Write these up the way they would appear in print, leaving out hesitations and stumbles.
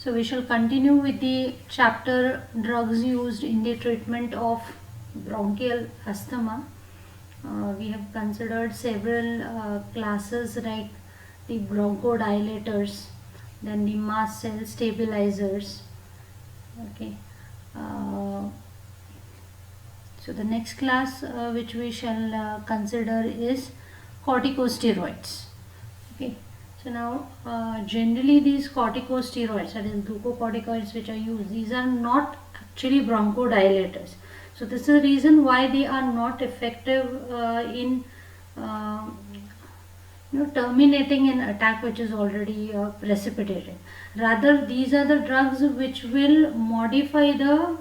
So we shall continue with the chapter drugs used in the treatment of bronchial asthma. We have considered several classes like the bronchodilators, then the mast cell stabilizers. Okay. Uh, so the next class which we shall consider is corticosteroids. Okay. So now, generally these corticosteroids, that is glucocorticoids which are used, these are not actually bronchodilators. So this is the reason why they are not effective in uh, terminating an attack which is already precipitated. Rather, these are the drugs which will modify the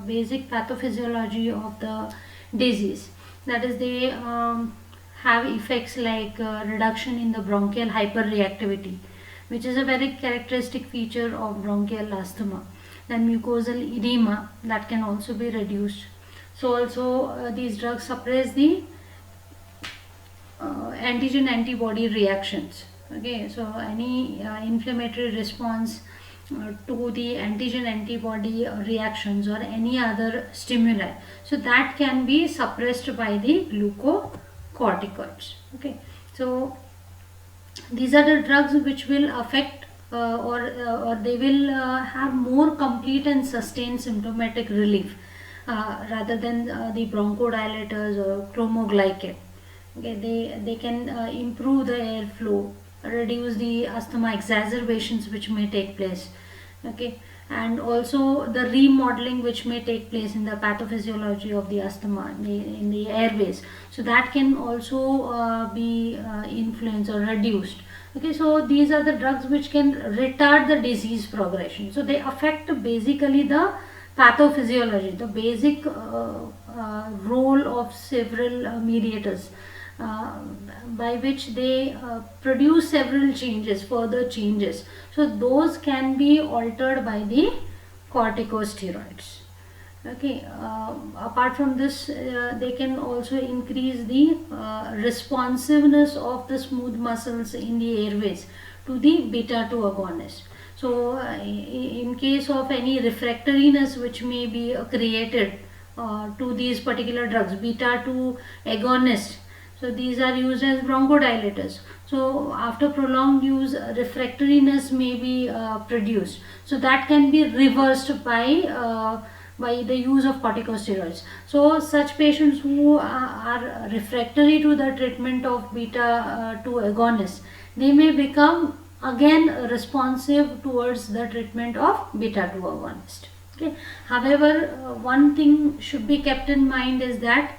basic pathophysiology of the disease. That is, they have effects like reduction in the bronchial hyperreactivity, which is a very characteristic feature of bronchial asthma. Then mucosal edema, that can also be reduced. So also these drugs suppress the antigen antibody reactions. Okay, so any inflammatory response to the antigen antibody reactions or any other stimuli, so that can be suppressed by the glucocorticoids. Okay, so these are the drugs which will affect or they will have more complete and sustained symptomatic relief rather than the bronchodilators or chromoglycan. Okay, they can improve the airflow, reduce the asthma exacerbations which may take place. Okay, and also the remodeling which may take place in the pathophysiology of the asthma in the airways, so that can also be influenced or reduced. Okay, so these are the drugs which can retard the disease progression. So they affect basically the pathophysiology, the basic role of several mediators by which they produce several changes, further changes. So those can be altered by the corticosteroids. Okay, apart from this, they can also increase the responsiveness of the smooth muscles in the airways to the beta 2 agonist. So, in case of any refractoriness which may be created to these particular drugs, beta 2 agonist, so these are used as bronchodilators. So after prolonged use, refractoriness may be produced. So that can be reversed by the use of corticosteroids. So such patients who are refractory to the treatment of beta 2 agonists, they may become again responsive towards the treatment of beta 2 agonist. Okay. However, one thing should be kept in mind is that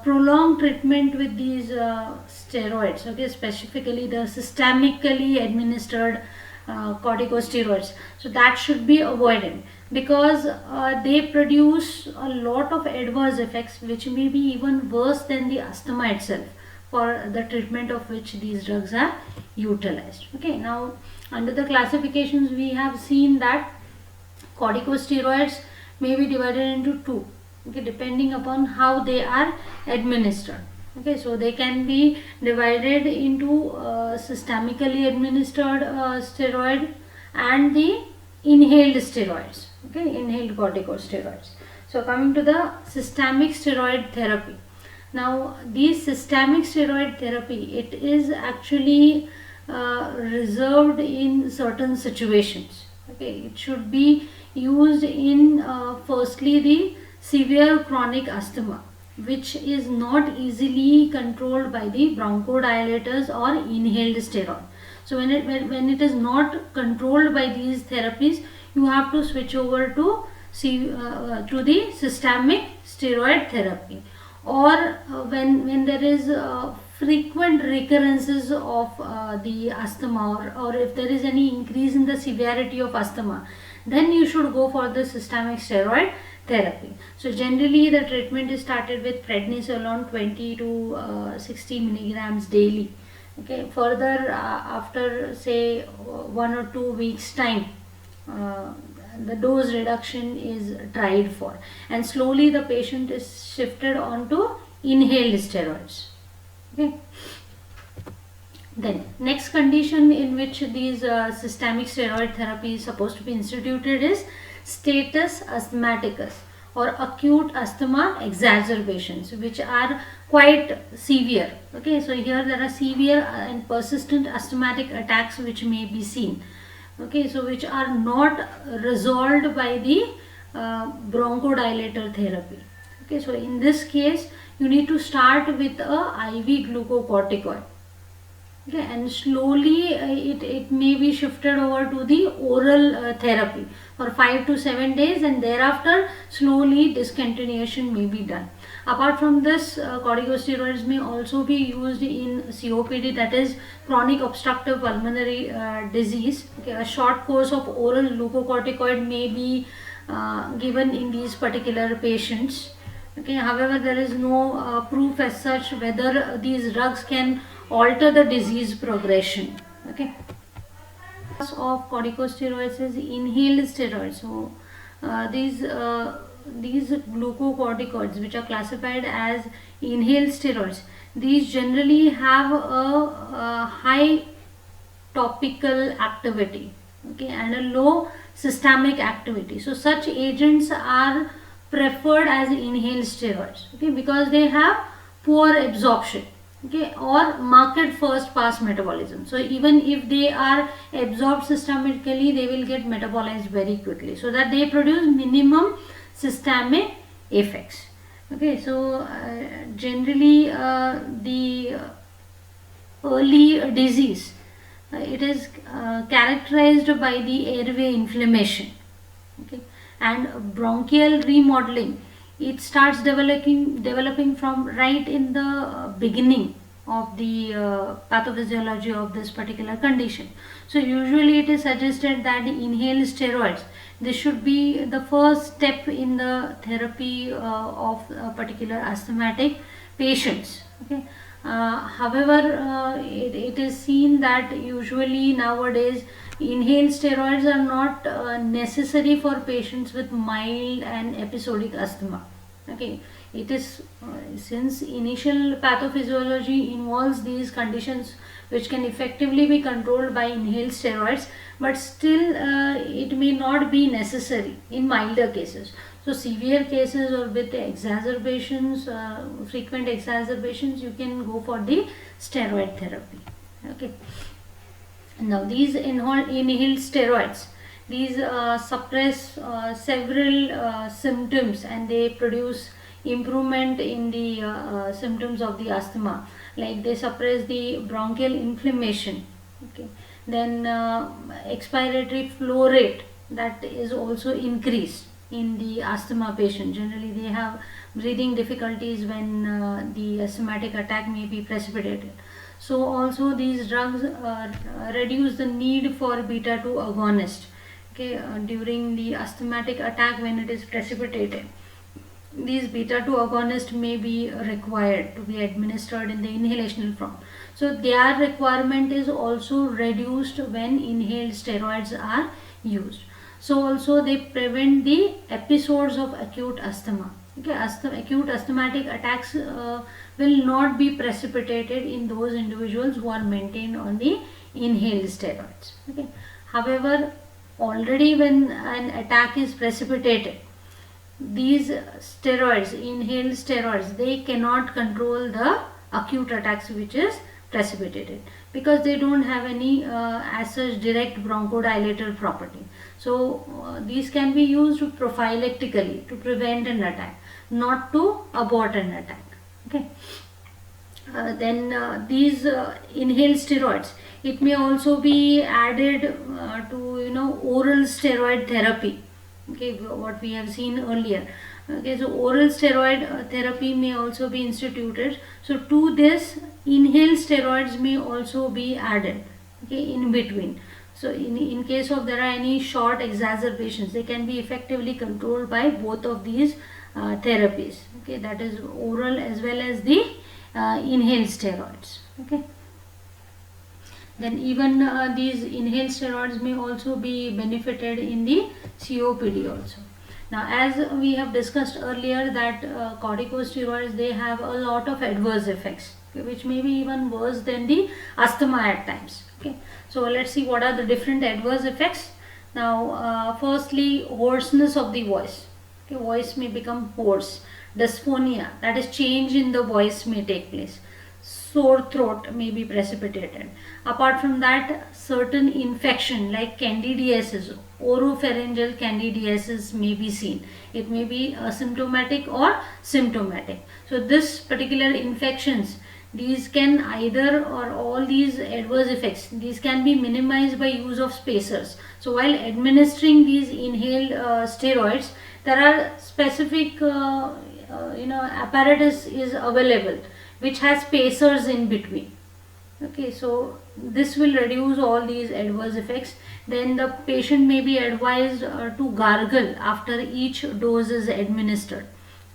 prolonged treatment with these steroids, okay, specifically the systemically administered corticosteroids, so that should be avoided because they produce a lot of adverse effects which may be even worse than the asthma itself, for the treatment of which these drugs are utilized. Okay, now under the classifications we have seen that corticosteroids may be divided into two. Okay, depending upon how they are administered. Okay, so they can be divided into systemically administered steroid and the inhaled steroids. Okay, inhaled corticosteroids. So coming to the systemic steroid therapy. Now the systemic steroid therapy, it is actually reserved in certain situations. Okay, it should be used in firstly the severe chronic asthma, which is not easily controlled by the bronchodilators or inhaled steroid. So when it is not controlled by these therapies, you have to switch over to the systemic steroid therapy. Or when there is frequent recurrences of the asthma, or if there is any increase in the severity of asthma, then you should go for the systemic steroid therapy. So generally the treatment is started with prednisolone 20 to 60 milligrams daily. Okay, further after say 1 or 2 weeks time, the dose reduction is tried for, and slowly the patient is shifted onto inhaled steroids. Okay. Then next condition in which these systemic steroid therapy is supposed to be instituted is status asthmaticus or acute asthma exacerbations, which are quite severe. Okay, so here there are severe and persistent asthmatic attacks which may be seen. Okay, so which are not resolved by the bronchodilator therapy. Okay, so in this case you need to start with a IV glucocorticoid. Okay, and slowly it may be shifted over to the oral therapy for 5 to 7 days, and thereafter slowly discontinuation may be done. Apart from this, corticosteroids may also be used in COPD, that is chronic obstructive pulmonary disease. Okay, a short course of oral glucocorticoid may be given in these particular patients. Okay, however, there is no proof as such whether these drugs can alter the disease progression. Okay, of corticosteroids is inhaled steroids. So these glucocorticoids, which are classified as inhaled steroids, these generally have a high topical activity, okay, and a low systemic activity. So such agents are preferred as inhaled steroids, okay, because they have poor absorption, okay, or marked first pass metabolism. So even if they are absorbed systemically, they will get metabolized very quickly, so that they produce minimum systemic effects. Okay, so generally the early disease, it is characterized by the airway inflammation, okay, and bronchial remodeling. It starts developing from right in the beginning of the pathophysiology of this particular condition. So usually it is suggested that the inhaled steroids, this should be the first step in the therapy of particular asthmatic patients. Okay, however, it is seen that usually nowadays inhaled steroids are not necessary for patients with mild and episodic asthma. Okay, it is since initial pathophysiology involves these conditions which can effectively be controlled by inhaled steroids, but still it may not be necessary in milder cases. So severe cases or with exacerbations, frequent exacerbations, you can go for the steroid therapy. Okay. Now these inhaled steroids, these suppress several symptoms, and they produce improvement in the symptoms of the asthma, like they suppress the bronchial inflammation. Okay, then expiratory flow rate, that is also increased in the asthma patient. Generally they have breathing difficulties when the asthmatic attack may be precipitated. So also these drugs reduce the need for beta 2 agonist, okay, during the asthmatic attack when it is precipitated. These beta 2 agonists may be required to be administered in the inhalational form. So their requirement is also reduced when inhaled steroids are used. So also they prevent the episodes of acute asthma. Okay, acute asthmatic attacks will not be precipitated in those individuals who are maintained on the inhaled steroids. Okay, however, already when an attack is precipitated, these steroids, inhaled steroids, they cannot control the acute attacks which is precipitated, because they don't have any as such direct bronchodilator property. So these can be used prophylactically to prevent an attack, not to abort an attack. Okay. Then these inhaled steroids, it may also be added to oral steroid therapy. Okay, what we have seen earlier. Okay, so oral steroid therapy may also be instituted. So to this, inhaled steroids may also be added, okay, in between. So in case of there are any short exacerbations, they can be effectively controlled by both of these therapies. Okay, that is oral as well as the inhaled steroids. Okay. Then even these inhaled steroids may also be benefited in the COPD also. Now, as we have discussed earlier, that corticosteroids, they have a lot of adverse effects. okay, which may be even worse than the asthma at times. Okay, so let's see what are the different adverse effects. Now, firstly, hoarseness of the voice. Okay, voice may become hoarse. Dysphonia, that is change in the voice, may take place. Sore throat may be precipitated. Apart from that, certain infection like candidiasis, oropharyngeal candidiasis may be seen. It may be asymptomatic or symptomatic. So this particular infections, these can either or all these adverse effects, these can be minimized by use of spacers. So while administering these inhaled steroids, there are specific apparatus is available which has spacers in between. Okay, so this will reduce all these adverse effects. Then the patient may be advised to gargle after each dose is administered.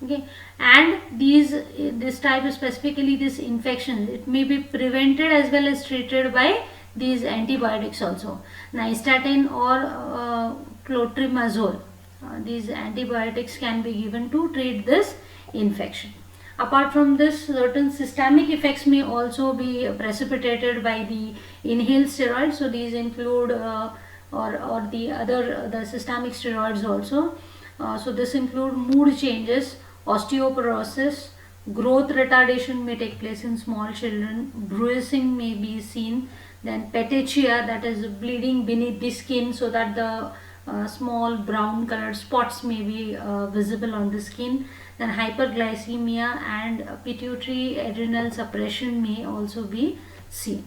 Okay, and this type of, specifically this infection, it may be prevented as well as treated by these antibiotics also, nystatin or clotrimazole. These antibiotics can be given to treat this infection. Apart from this, certain systemic effects may also be precipitated by the inhaled steroids. So these include or the systemic steroids also. So this include mood changes, osteoporosis, growth retardation may take place in small children, bruising may be seen, then petechia, that is bleeding beneath the skin, so that the small brown colored spots may be visible on the skin. Then hyperglycemia and pituitary adrenal suppression may also be seen.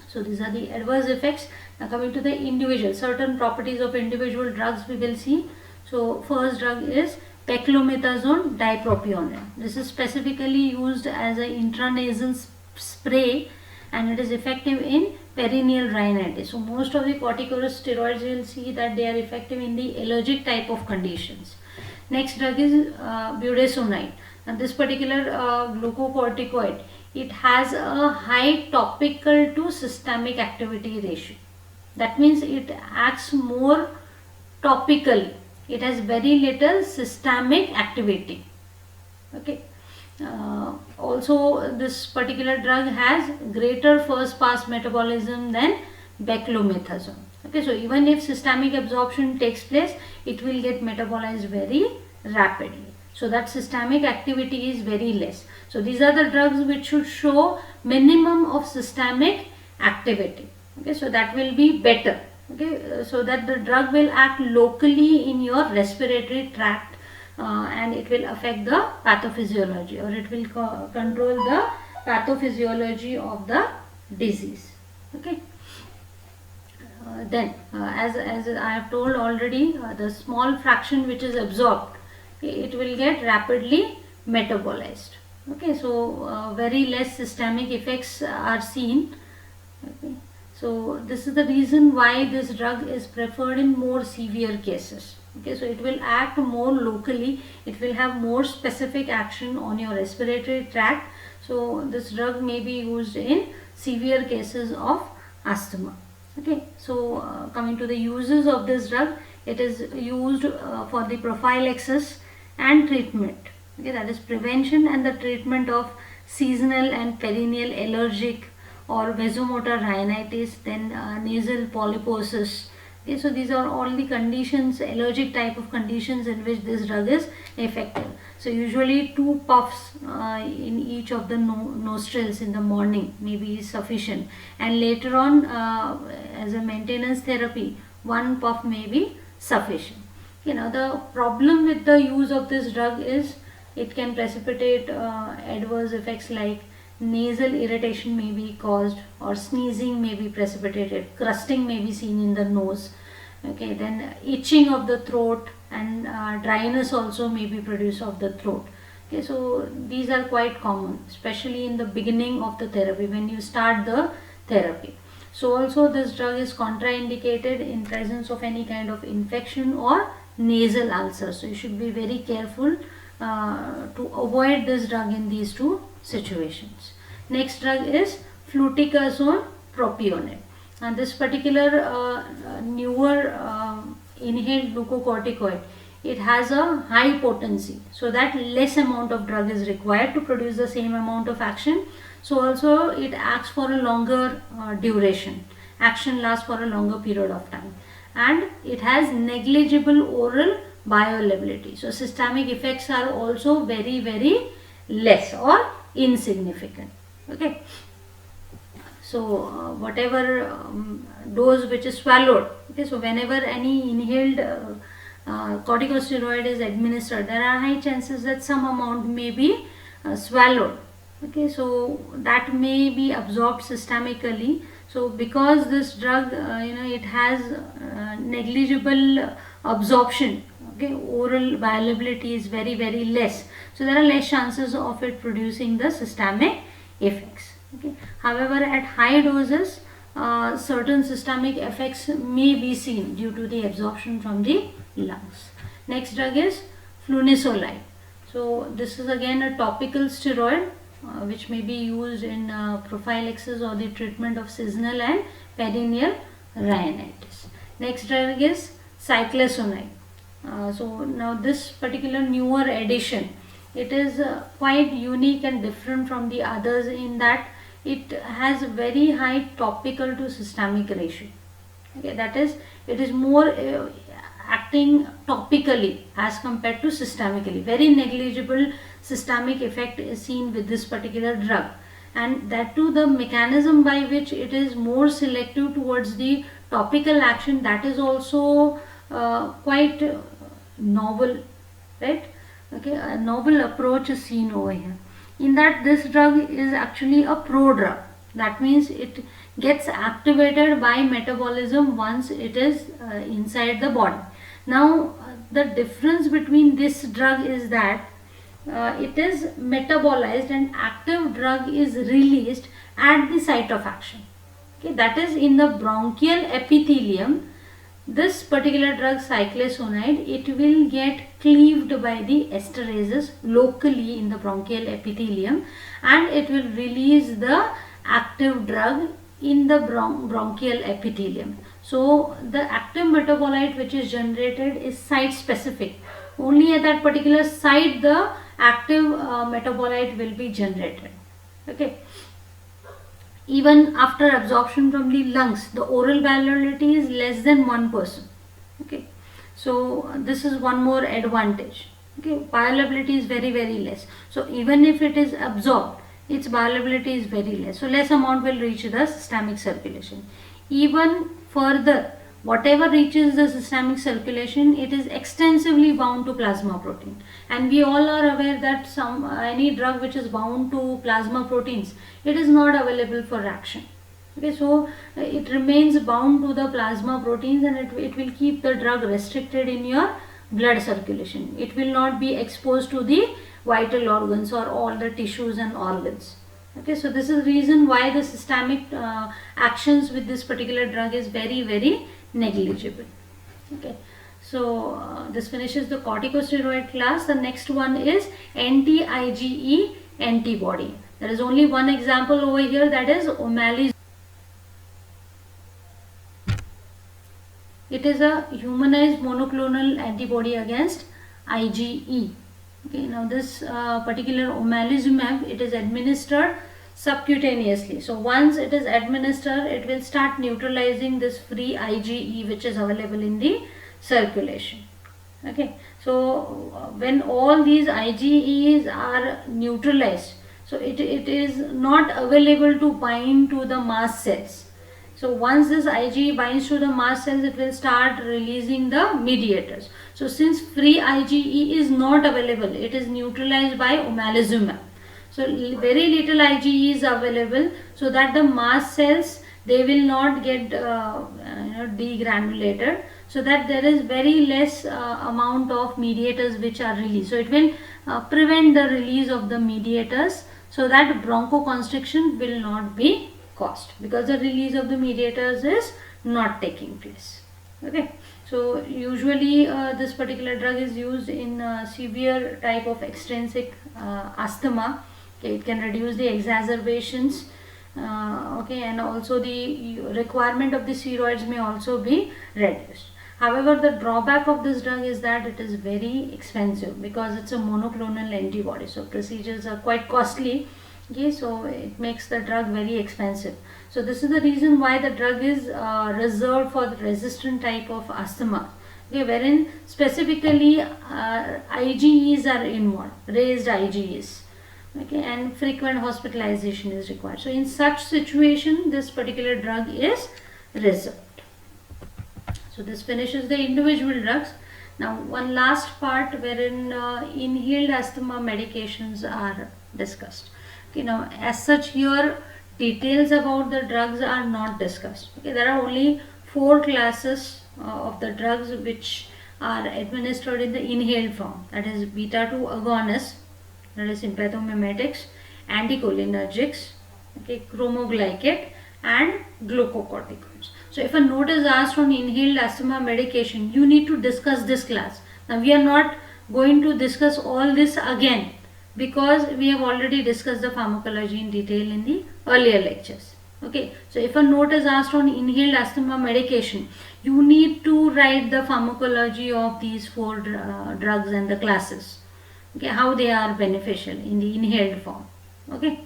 So these are the adverse effects. Now coming to the individual, certain properties of individual drugs we will see. So first drug is peclomethasone dipropionate. This is specifically used as an intranasal spray and it is effective in perineal rhinitis. So most of the corticosteroids you will see that they are effective in the allergic type of conditions. Next drug is budesonide. And this particular glucocorticoid, it has a high topical to systemic activity ratio. That means it acts more topically. It has very little systemic activity. Okay. Also this particular drug has greater first pass metabolism than beclomethasone. Okay, so even if systemic absorption takes place, it will get metabolized very rapidly. So that systemic activity is very less. So these are the drugs which should show minimum of systemic activity. Okay, so that will be better. Okay, so that the drug will act locally in your respiratory tract and it will affect the pathophysiology, or it will control the pathophysiology of the disease. Okay. Then as I have told already, the small fraction which is absorbed, it will get rapidly metabolized. Okay, so very less systemic effects are seen. Okay. So this is the reason why this drug is preferred in more severe cases. Okay, so it will act more locally, it will have more specific action on your respiratory tract. So this drug may be used in severe cases of asthma. Okay, so coming to the uses of this drug, it is used for the prophylaxis and treatment. Okay, that is prevention and the treatment of seasonal and perennial allergic or vasomotor rhinitis, then nasal polyposis. Okay, so these are all the conditions, allergic type of conditions in which this drug is effective. So usually 2 puffs in each of the nostrils in the morning may be sufficient, and later on as a maintenance therapy 1 puff may be sufficient. You know, the problem with the use of this drug is it can precipitate adverse effects like nasal irritation may be caused, or sneezing may be precipitated, crusting may be seen in the nose. Okay, then itching of the throat and dryness also may be produced of the throat. Okay, so these are quite common, especially in the beginning of the therapy when you start the therapy. So also this drug is contraindicated in presence of any kind of infection or nasal ulcer. So you should be very careful to avoid this drug in these 2 situations. Next drug is fluticasone propionate, and this particular newer inhaled glucocorticoid, it has a high potency, so that less amount of drug is required to produce the same amount of action. So also it acts for a longer duration, action lasts for a longer period of time, and it has negligible oral bioavailability. So systemic effects are also very less or insignificant. Okay, so whatever dose which is swallowed, okay, so whenever any inhaled corticosteroid is administered, there are high chances that some amount may be swallowed. Okay, so that may be absorbed systemically. So because this drug, it has negligible absorption, okay, oral bioavailability is very less, so there are less chances of it producing the systemic effects. Okay, however, at high doses, certain systemic effects may be seen due to the absorption from the lungs. Next drug is flunisolide. So this is again a topical steroid which may be used in prophylaxis or the treatment of seasonal and perennial rhinitis. Next drug is cyclesonide. So now this particular newer addition, it is quite unique and different from the others in that it has very high topical to systemic ratio. Okay, that is, it is more acting topically as compared to systemically. Very negligible systemic effect is seen with this particular drug, and that too the mechanism by which it is more selective towards the topical action, that is also quite novel, right? Okay, a novel approach is seen over here, in that this drug is actually a prodrug. That means it gets activated by metabolism once it is inside the body. Now the difference between this drug is that it is metabolized and active drug is released at the site of action. Okay, that is in the bronchial epithelium. This particular drug cyclesonide, it will get cleaved by the esterases locally in the bronchial epithelium, and it will release the active drug in the bronchial epithelium. So the active metabolite which is generated is site specific. Only at that particular site the active metabolite will be generated. Okay. Even after absorption from the lungs, the oral bioavailability is less than 1%. Okay, so this is one more advantage. Okay, bioavailability is very less. So even if it is absorbed, its bioavailability is very less. So less amount will reach the systemic circulation. Even further, whatever reaches the systemic circulation, it is extensively bound to plasma protein, and we all are aware that any drug which is bound to plasma proteins, it is not available for action. Okay, so it remains bound to the plasma proteins, and it will keep the drug restricted in your blood circulation. It will not be exposed to the vital organs or all the tissues and organs. Okay, so this is the reason why the systemic actions with this particular drug is very negligible. Okay, so this finishes the corticosteroid class. The next one is anti-IgE antibody. There is only one example over here, that is omalizumab. It is a humanized monoclonal antibody against IgE. Okay, now this particular omalizumab, it is administered subcutaneously. So once it is administered, it will start neutralizing this free IgE which is available in the circulation. Okay, so when all these IgEs are neutralized, so it is not available to bind to the mast cells. So once this IgE binds to the mast cells, it will start releasing the mediators. So since free IgE is not available, it is neutralized by omalizumab. So very little IgE is available, so that the mast cells, they will not get degranulated, so that there is very less amount of mediators which are released. So it will prevent the release of the mediators, so that bronchoconstriction will not be caused, because the release of the mediators is not taking place. Okay, so usually this particular drug is used in severe type of extrinsic asthma. Okay, it can reduce the exacerbations. Okay, and also the requirement of the steroids may also be reduced. However, the drawback of this drug is that it is very expensive because it's a monoclonal antibody. So procedures are quite costly. Okay, so it makes the drug very expensive. So this is the reason why the drug is reserved for the resistant type of asthma. Okay, wherein specifically IgEs are involved, raised IgEs. Okay, and frequent hospitalization is required. So in such situation, this particular drug is reserved. So this finishes the individual drugs. Now one last part wherein inhaled asthma medications are discussed. Okay, now as such here details about the drugs are not discussed. Okay, there are only 4 classes of the drugs which are administered in the inhaled form. That is beta 2 agonists, that is sympathomimetics, anticholinergics, okay, chromoglycate and glucocorticoids. So if a note is asked on inhaled asthma medication, you need to discuss this class. Now we are not going to discuss all this again because we have already discussed the pharmacology in detail in the earlier lectures. Okay, so if a note is asked on inhaled asthma medication, you need to write the pharmacology of these 4 drugs and the classes. Okay, how they are beneficial in the inhaled form. Okay,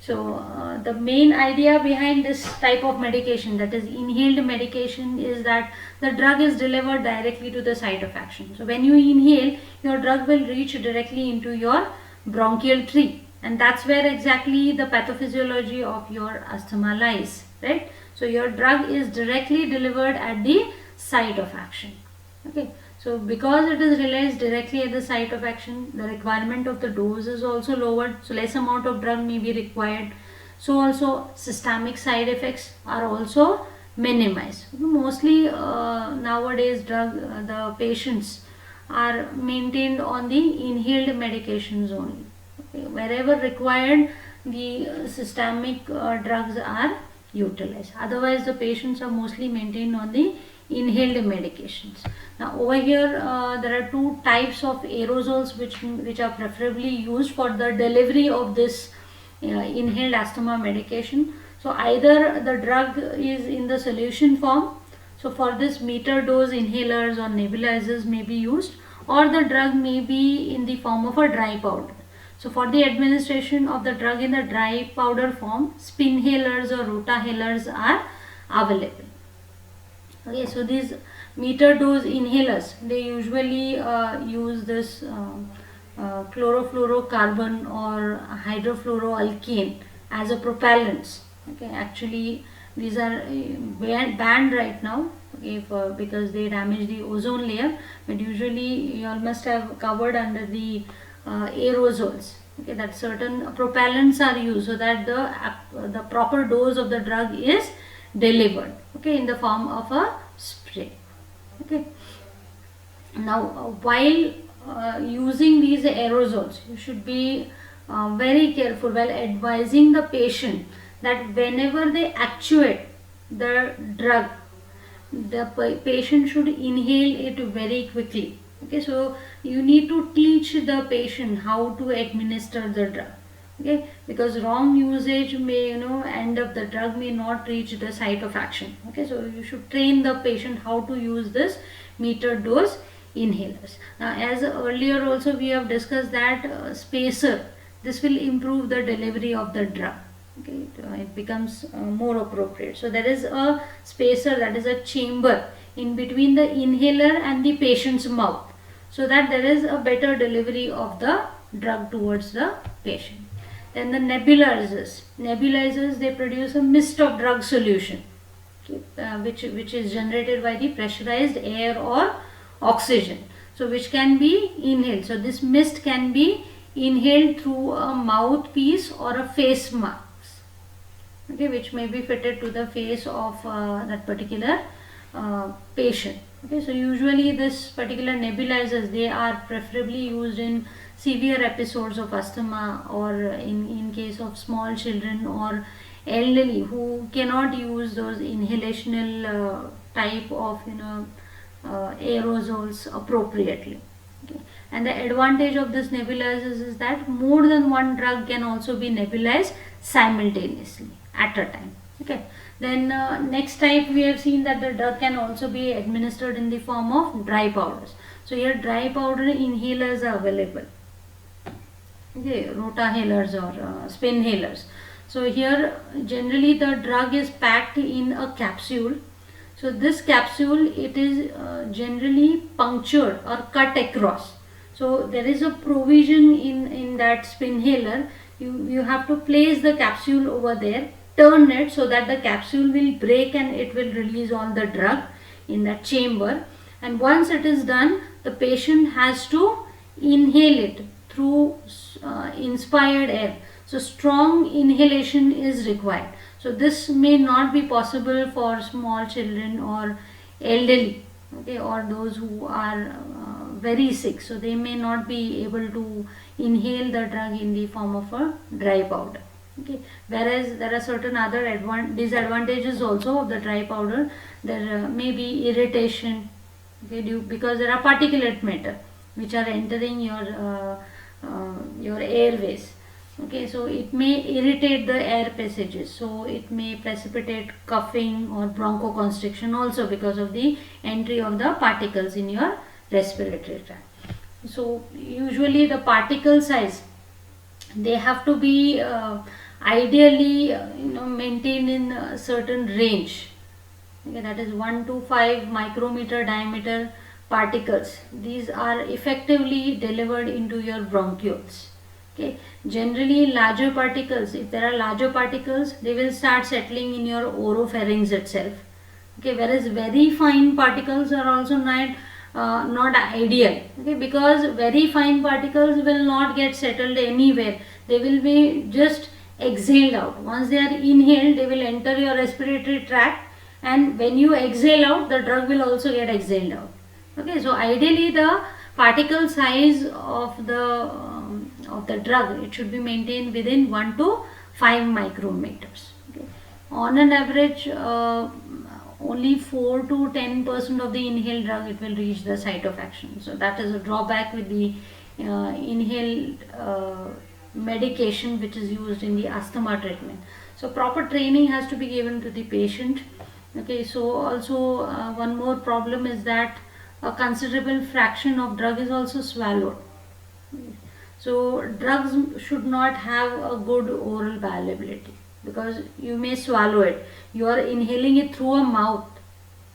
so the main idea behind this type of medication, that is inhaled medication, is that the drug is delivered directly to the site of action. So when you inhale, your drug will reach directly into your bronchial tree, and that's where exactly the pathophysiology of your asthma lies, right? So your drug is directly delivered at the site of action. Okay, so because it is released directly at the site of action, the requirement of the dose is also lowered, so less amount of drug may be required. So also systemic side effects are also minimized. Mostly nowadays the patients are maintained on the inhaled medications only. Okay, wherever required, the systemic drugs are utilized. Otherwise the patients are mostly maintained on the inhaled medications. Now over here there are 2 types of aerosols which are preferably used for the delivery of this inhaled asthma medication. So either the drug is in the solution form, so for this meter dose inhalers or nebulizers may be used, or the drug may be in the form of a dry powder. So for the administration of the drug in the dry powder form, spinhalers or rotahalers are available. Okay, so these meter dose inhalers, they usually use this chlorofluorocarbon or hydrofluoroalkane as a propellants. Okay, actually these are banned right now, okay, because they damage the ozone layer, but usually you all must have covered under the aerosols. Okay, that certain propellants are used so that the proper dose of the drug is delivered, okay, in the form of a spray. Okay, now while using these aerosols, you should be very careful while advising the patient that whenever they actuate the drug, the patient should inhale it very quickly. Okay, so you need to teach the patient how to administer the drug. Okay, because wrong usage may end up the drug may not reach the site of action. Okay, so you should train the patient how to use this meter dose inhalers. Now as earlier also we have discussed that spacer, this will improve the delivery of the drug. Okay, it becomes more appropriate. So there is a spacer, that is a chamber in between the inhaler and the patient's mouth, so that there is a better delivery of the drug towards the patient. Then the nebulizers, they produce a mist of drug solution, okay, which is generated by the pressurized air or oxygen, so which can be inhaled. So this mist can be inhaled through a mouthpiece or a face mask, okay, which may be fitted to the face of that particular patient. Okay, so usually this particular nebulizers, they are preferably used in severe episodes of asthma, or in case of small children or elderly who cannot use those inhalational type of aerosols appropriately. Okay. And the advantage of this nebulizers is that more than one drug can also be nebulized simultaneously at a time. Okay. Then next type we have seen that the drug can also be administered in the form of dry powders. So here dry powder inhalers are available. Okay, rotahalers or spinhalers. So here generally the drug is packed in a capsule. So this capsule, it is generally punctured or cut across. So there is a provision in that spinhaler. You have to place the capsule over there, turn it so that the capsule will break and it will release all the drug in that chamber. And once it is done, the patient has to inhale it through inspired air. So strong inhalation is required. So this may not be possible for small children or elderly, okay, or those who are very sick. So they may not be able to inhale the drug in the form of a dry powder. Okay. Whereas there are certain other disadvantages also of the dry powder. There may be irritation, okay, because there are particulate matter which are entering your airways. Okay, so it may irritate the air passages, so it may precipitate coughing or bronchoconstriction also because of the entry of the particles in your respiratory tract. So usually the particle size, they have to be ideally maintained in a certain range. Okay, that is 1 to 5 micrometer diameter particles. These are effectively delivered into your bronchioles. Okay, generally larger particles, if there are larger particles, they will start settling in your oropharynx itself. Okay, whereas very fine particles are also not ideal. Okay, because very fine particles will not get settled anywhere. They will be just exhaled out. Once they are inhaled, they will enter your respiratory tract, and when you exhale out, the drug will also get exhaled out. Okay, so ideally the particle size of the drug, it should be maintained within 1 to 5 micrometers. Okay. On an average, only 4 to 10% of the inhaled drug, it will reach the site of action. So that is a drawback with the inhaled medication which is used in the asthma treatment. So proper training has to be given to the patient. Okay, so also one more problem is that a considerable fraction of drug is also swallowed. So drugs should not have a good oral bioavailability, because you may swallow it. You are inhaling it through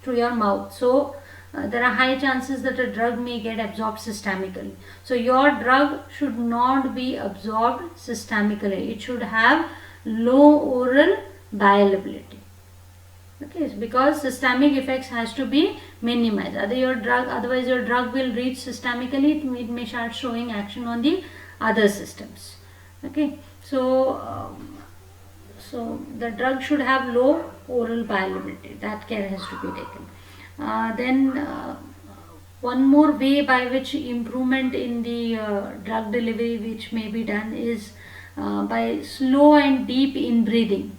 your mouth. So there are high chances that a drug may get absorbed systemically. So your drug should not be absorbed systemically. It should have low oral bioavailability. Okay, because systemic effects has to be minimized. Otherwise your drug will reach systemically. It may start showing action on the other systems. Okay, so the drug should have low oral bioavailability. That care has to be taken. Then one more way by which improvement in the drug delivery which may be done is by slow and deep inbreathing.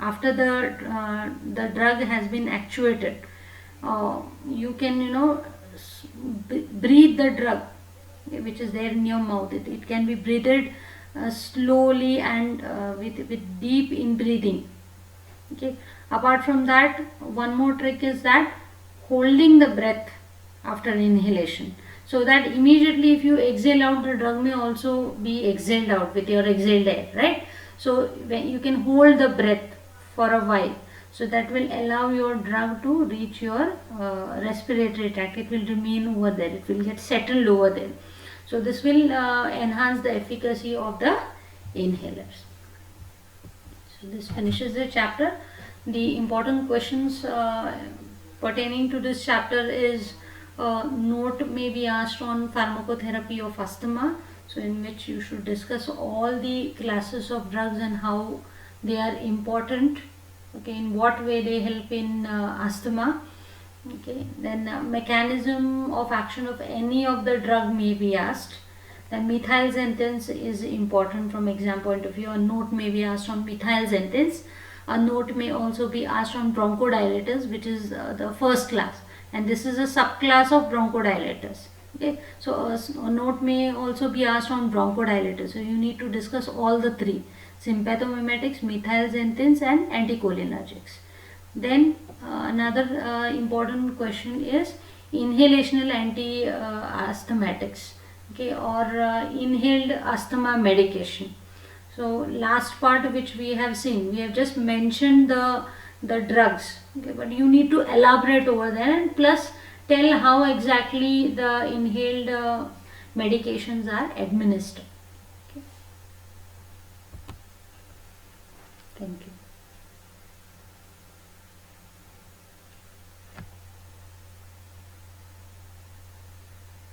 After the drug has been actuated, you can breathe the drug which is there in your mouth. It can be breathed slowly and with deep inbreathing. Okay. Apart from that, one more trick is that holding the breath after inhalation, so that immediately if you exhale out, the drug may also be exhaled out with your exhaled air, right? So when you can hold the breath for a while, so that will allow your drug to reach your respiratory tract. It will remain over there, it will get settled over there. So this will enhance the efficacy of the inhalers. So this finishes the chapter. The important questions pertaining to this chapter is note may be asked on pharmacotherapy of asthma, so in which you should discuss all the classes of drugs and how they are important, okay, in what way they help in asthma. Okay, then mechanism of action of any of the drug may be asked. Then methyl sentence is important from exam point of view. A note may be asked on methyl sentence. A note may also be asked on bronchodilators, which is the first class, and this is a subclass of bronchodilators. Okay, so a note may also be asked on bronchodilators. So you need to discuss all the three. sympathomimetics, methylxanthines, and anticholinergics. Then another important question is inhalational anti-asthmatics, okay, or inhaled asthma medication. So last part which we have seen, we have just mentioned the drugs, okay, but you need to elaborate over there and plus tell how exactly the inhaled medications are administered. Okay. Thank you.